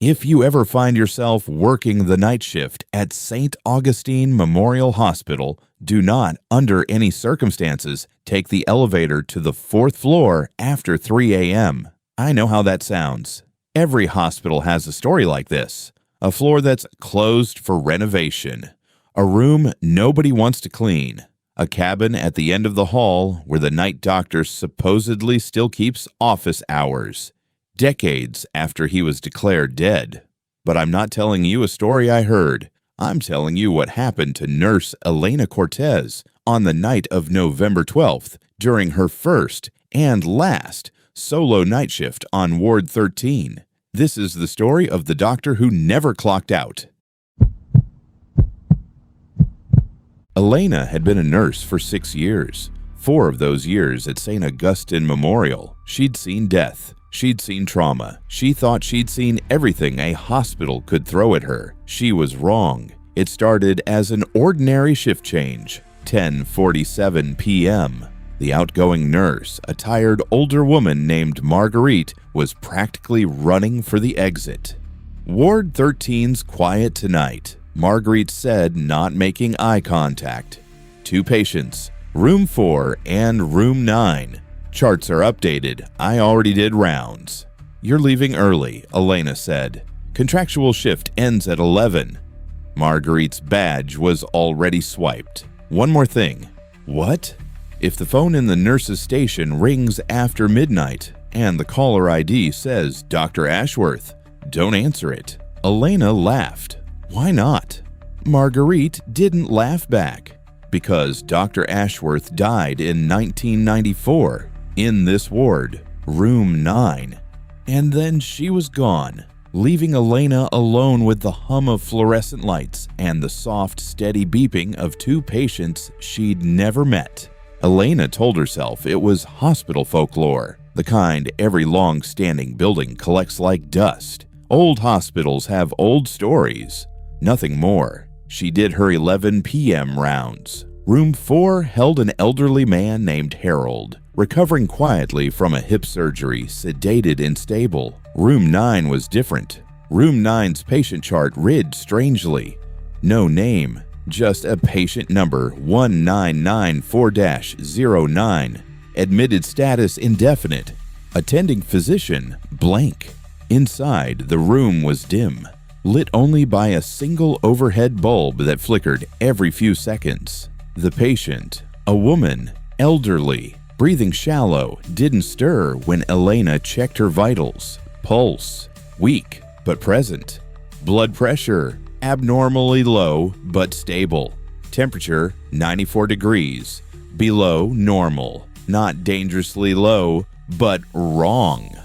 If you ever find yourself working the night shift at St. Augustine Memorial Hospital, do not, under any circumstances, take the elevator to the 4th floor after 3 a.m. I know how that sounds. Every hospital has a story like this. A floor that's closed for renovation. A room nobody wants to clean. A cabin at the end of the hall where the night doctor supposedly still keeps office hours. Decades after he was declared dead. But I'm not telling you a story I heard. I'm telling you what happened to nurse Elena Cortez on the night of November 12th during her first and last solo night shift on Ward 13. This is the story of the doctor who never clocked out. Elena had been a nurse for 6 years. 4 of those years at St. Augustine Memorial. She'd seen death. She'd seen trauma. She thought she'd seen everything a hospital could throw at her. She was wrong. It started as an ordinary shift change. 10:47 p.m. The outgoing nurse, a tired older woman named Marguerite, was practically running for the exit. Ward 13's quiet tonight, Marguerite said, not making eye contact. 2 patients, room 4 and room 9. Charts are updated. I already did rounds. You're leaving early, Elena said. Contractual shift ends at 11. Marguerite's badge was already swiped. One more thing. What? If the phone in the nurse's station rings after midnight and the caller ID says Dr. Ashworth, don't answer it. Elena laughed. Why not? Marguerite didn't laugh back. Because Dr. Ashworth died in 1994. In this ward, room 9. And then she was gone, leaving Elena alone with the hum of fluorescent lights and the soft, steady beeping of 2 patients she'd never met. Elena told herself it was hospital folklore, the kind every long-standing building collects like dust. Old hospitals have old stories, nothing more. She did her 11 p.m. rounds. Room 4 held an elderly man named Harold, recovering quietly from a hip surgery, sedated and stable. Room 9 was different. Room 9's patient chart read strangely. No name, just a patient number 1994-09. Admitted status indefinite. Attending physician blank. Inside, the room was dim, lit only by a single overhead bulb that flickered every few seconds. The patient, a woman, elderly, breathing shallow, didn't stir when Elena checked her vitals. Pulse, weak but present. Blood pressure, abnormally low but stable. Temperature, 94 degrees. Below normal. Not dangerously low, but wrong.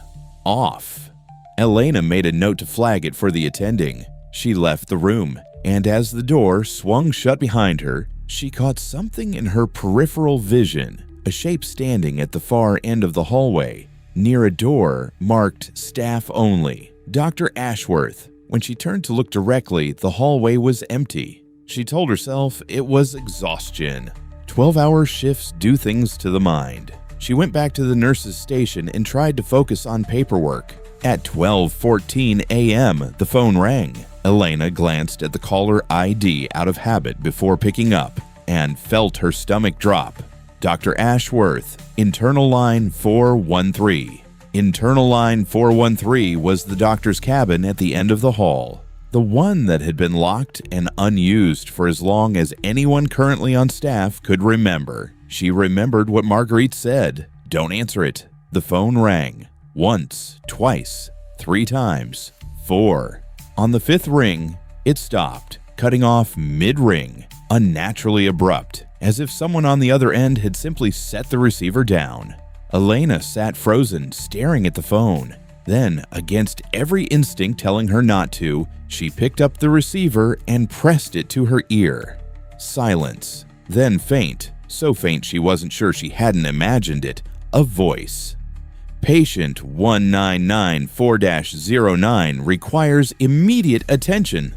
Off. Elena made a note to flag it for the attending. She left the room, and as the door swung shut behind her, she caught something in her peripheral vision, a shape standing at the far end of the hallway, near a door marked Staff Only. Dr. Ashworth. When she turned to look directly, the hallway was empty. She told herself it was exhaustion. 12-hour shifts do things to the mind. She went back to the nurse's station and tried to focus on paperwork. At 12:14 a.m., the phone rang. Elena glanced at the caller ID out of habit before picking up and felt her stomach drop. Dr. Ashworth, internal line 413. Internal line 413 was the doctor's cabin at the end of the hall, the one that had been locked and unused for as long as anyone currently on staff could remember. She remembered what Marguerite said. Don't answer it. The phone rang. Once, twice, 3 times, 4. On the 5th ring, it stopped, cutting off mid-ring, unnaturally abrupt, as if someone on the other end had simply set the receiver down. Elena sat frozen, staring at the phone. Then, against every instinct telling her not to, she picked up the receiver and pressed it to her ear. Silence. Then faint, so faint she wasn't sure she hadn't imagined it, a voice. Patient 1994-09 requires immediate attention.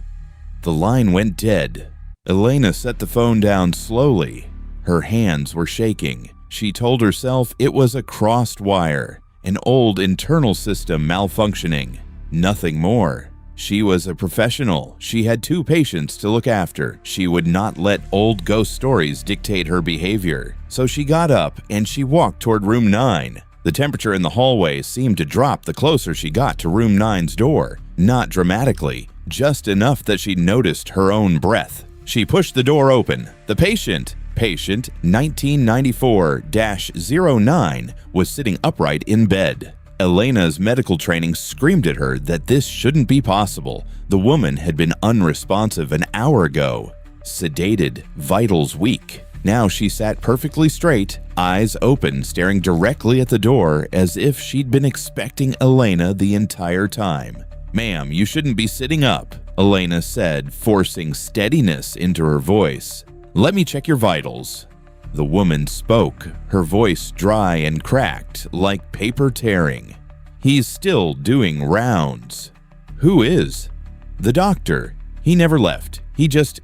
The line went dead. Elena set the phone down slowly. Her hands were shaking. She told herself it was a crossed wire, an old internal system malfunctioning. Nothing more. She was a professional. She had 2 patients to look after. She would not let old ghost stories dictate her behavior. So she got up and she walked toward room 9. The temperature in the hallway seemed to drop the closer she got to room 9's door. Not dramatically, just enough that she noticed her own breath. She pushed the door open. The patient 1994-09, was sitting upright in bed. Elena's medical training screamed at her that this shouldn't be possible. The woman had been unresponsive an hour ago. Sedated, vitals weak. Now she sat perfectly straight, eyes open, staring directly at the door as if she'd been expecting Elena the entire time. "Ma'am, you shouldn't be sitting up," Elena said, forcing steadiness into her voice. "Let me check your vitals." The woman spoke, her voice dry and cracked, like paper tearing. "He's still doing rounds." "Who is?" "The doctor. He never left. He just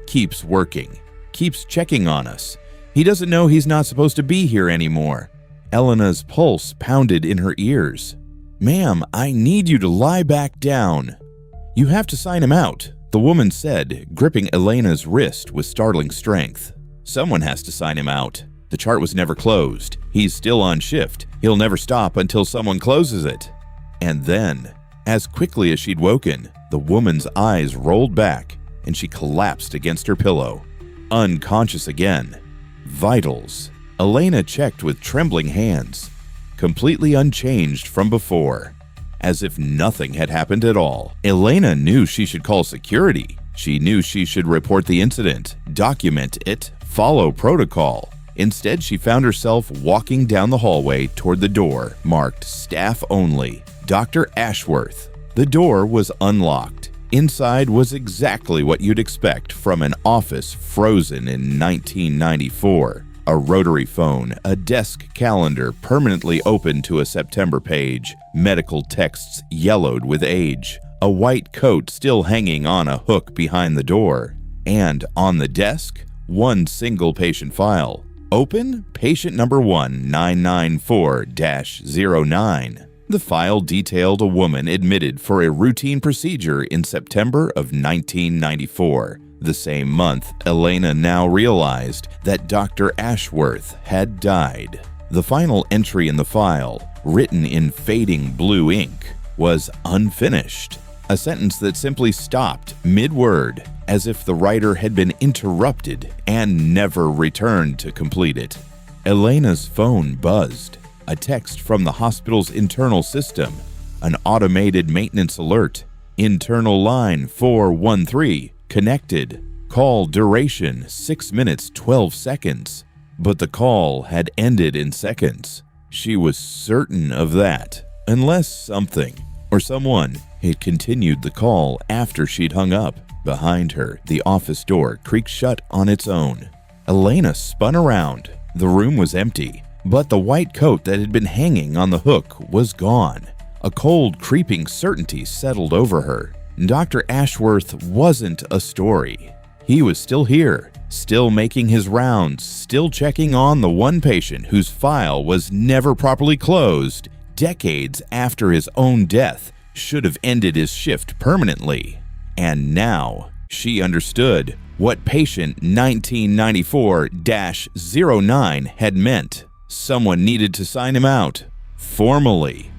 keeps working, keeps checking on us. He doesn't know he's not supposed to be here anymore." Elena's pulse pounded in her ears. "Ma'am, I need you to lie back down." "You have to sign him out," the woman said, gripping Elena's wrist with startling strength. "Someone has to sign him out. The chart was never closed. He's still on shift. He'll never stop until someone closes it." And then, as quickly as she'd woken, the woman's eyes rolled back and she collapsed against her pillow. Unconscious again. Vitals. Elena checked with trembling hands. Completely unchanged from before. As if nothing had happened at all. Elena knew she should call security. She knew she should report the incident, document it, follow protocol. Instead, she found herself walking down the hallway toward the door marked Staff Only, Dr. Ashworth. The door was unlocked. Inside was exactly what you'd expect from an office frozen in 1994. A rotary phone, a desk calendar permanently open to a September page, medical texts yellowed with age, a white coat still hanging on a hook behind the door, and on the desk, one single patient file. Open patient number 1994-09. The file detailed a woman admitted for a routine procedure in September of 1994. The same month, Elena now realized that Dr. Ashworth had died. The final entry in the file, written in fading blue ink, was unfinished. A sentence that simply stopped mid-word, as if the writer had been interrupted and never returned to complete it. Elena's phone buzzed. A text from the hospital's internal system. An automated maintenance alert. Internal line 413. Connected. Call duration 6 minutes 12 seconds. But the call had ended in seconds. She was certain of that. Unless something or someone had continued the call after she'd hung up. Behind her, the office door creaked shut on its own. Elena spun around. The room was empty. But the white coat that had been hanging on the hook was gone. A cold, creeping certainty settled over her. Dr. Ashworth wasn't a story. He was still here, still making his rounds, still checking on the one patient whose file was never properly closed, decades after his own death should have ended his shift permanently. And now she understood what patient 1994-09 had meant. Someone needed to sign him out. Formally.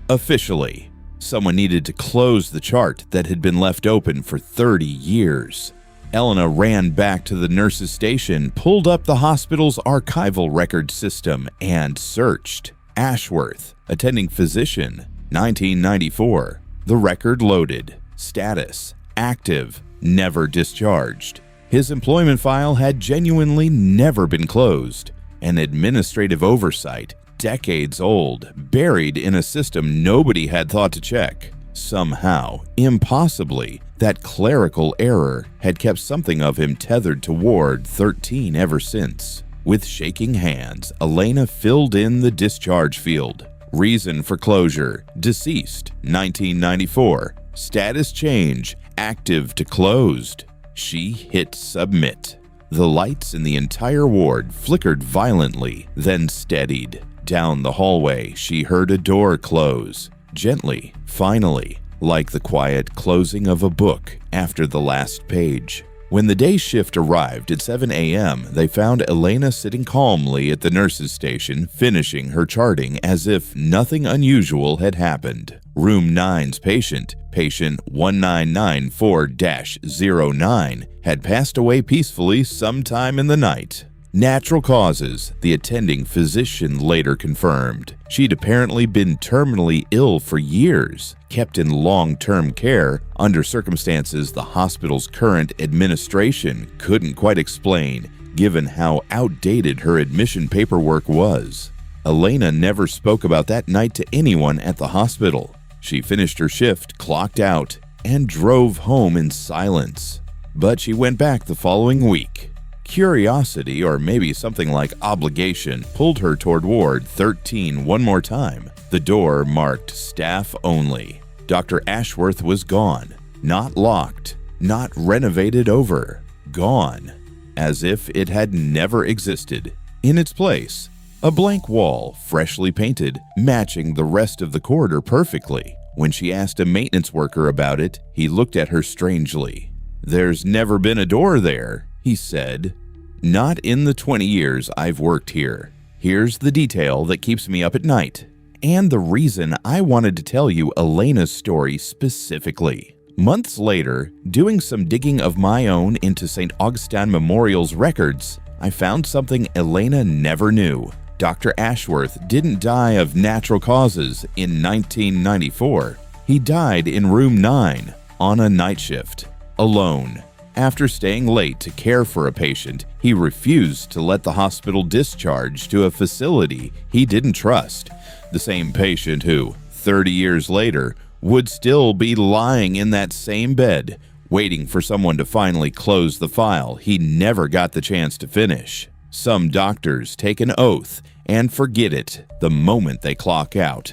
Officially. Someone needed to close the chart that had been left open for 30 years. Elena ran back to the nurse's station, pulled up the hospital's archival record system, and searched. Ashworth, attending physician, 1994. The record loaded. Status, active, never discharged. His employment file had genuinely never been closed. An administrative oversight, decades old, buried in a system nobody had thought to check. Somehow, impossibly, that clerical error had kept something of him tethered to Ward 13 ever since. With shaking hands, Elena filled in the discharge field. Reason for closure, deceased, 1994. Status change, active to closed. She hit submit. The lights in the entire ward flickered violently, then steadied. Down the hallway, she heard a door close. Gently, finally. like the quiet closing of a book after the last page. When the day shift arrived at 7 a.m., they found Elena sitting calmly at the nurse's station, finishing her charting as if nothing unusual had happened. Room 9's patient 1994-09, had passed away peacefully sometime in the night. Natural causes, the attending physician later confirmed. She'd apparently been terminally ill for years, kept in long-term care under circumstances the hospital's current administration couldn't quite explain, given how outdated her admission paperwork was. Elena never spoke about that night to anyone at the hospital. She finished her shift, clocked out, and drove home in silence. But she went back the following week. Curiosity, or maybe something like obligation, pulled her toward Ward 13 one more time. The door marked staff only. Dr. Ashworth was gone. Not locked. Not renovated over. Gone. As if it had never existed. In its place, a blank wall, freshly painted, matching the rest of the corridor perfectly. When she asked a maintenance worker about it, he looked at her strangely. "There's never been a door there," he said. "Not in the 20 years I've worked here. Here's the detail that keeps me up at night, and the reason I wanted to tell you Elena's story specifically." Months later, doing some digging of my own into St. Augustine Memorial's records, I found something Elena never knew. Dr. Ashworth didn't die of natural causes in 1994. He died in room 9 on a night shift, alone. After staying late to care for a patient, he refused to let the hospital discharge to a facility he didn't trust. The same patient who, 30 years later, would still be lying in that same bed, waiting for someone to finally close the file he never got the chance to finish. Some doctors take an oath and forget it the moment they clock out.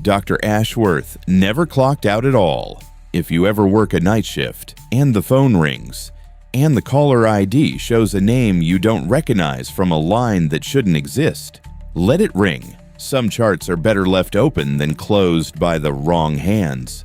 Dr. Ashworth never clocked out at all. If you ever work a night shift, and the phone rings, and the caller ID shows a name you don't recognize from a line that shouldn't exist, let it ring. Some charts are better left open than closed by the wrong hands.